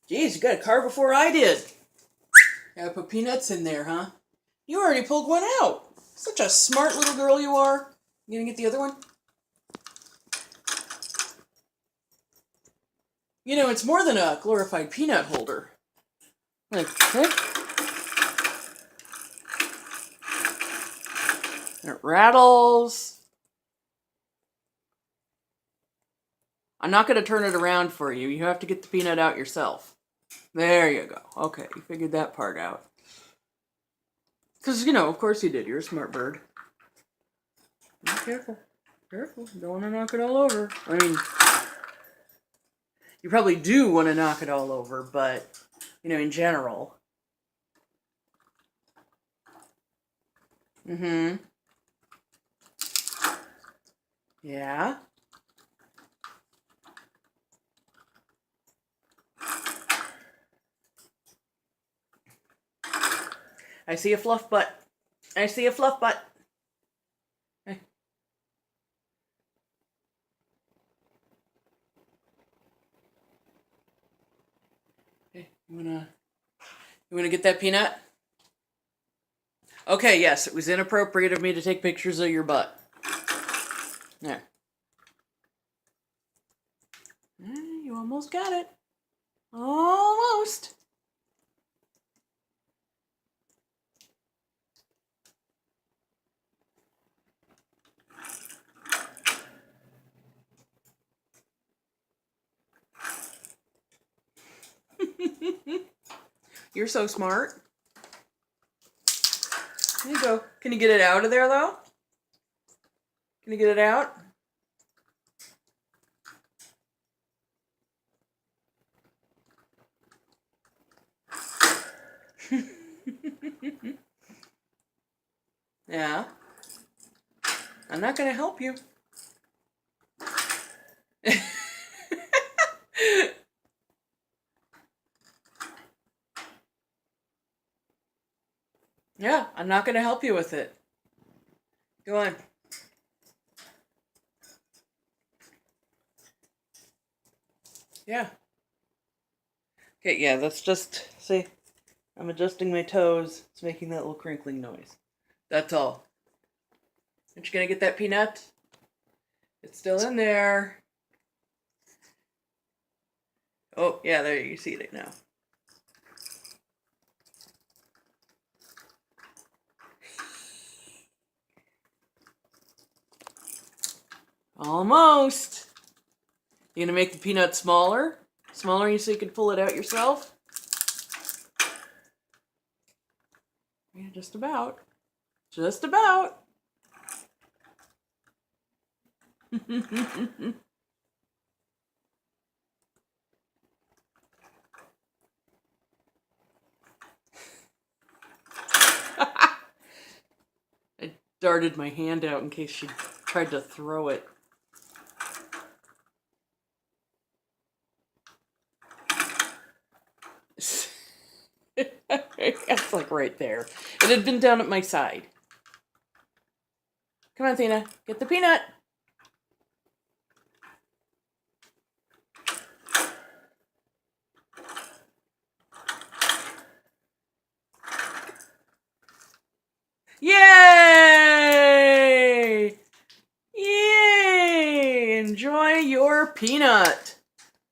Geez, you got a car before I did. Gotta put peanuts in there, huh? You already pulled one out. Such a smart little girl you are. You gonna get the other one? You know, it's more than a glorified peanut holder. Like, and it rattles. I'm not going to turn it around for you. You have to get the peanut out yourself. There you go. Okay, you figured that part out. Because, you know, of course you did. You're a smart bird. Be careful. Careful. You don't want to knock it all over. I mean, you probably do want to knock it all over, but, you know, in general. Mm-hmm. Yeah. I see a fluff butt. I see a fluff butt. Hey. Hey, you wanna get that peanut? Okay, yes, it was inappropriate of me to take pictures of your butt. There. You almost got it. Almost. You're so smart. There you go. Can you get it out of there, though? Can you get it out? Yeah. I'm not going to help you. Yeah, I'm not going to help you with it. Go on. Yeah. Okay, yeah, that's just, see, I'm adjusting my toes. It's making that little crinkling noise. That's all. Aren't you going to get that peanut? It's still in there. Oh, yeah, there you see it now. Almost. You gonna make the peanut smaller? Smaller so you can pull it out yourself? Yeah, just about. Just about. I darted my hand out in case she tried to throw it. That's like right there. It had been down at my side. Come on, Athena. Get the peanut. Yay! Yay! Enjoy your peanut.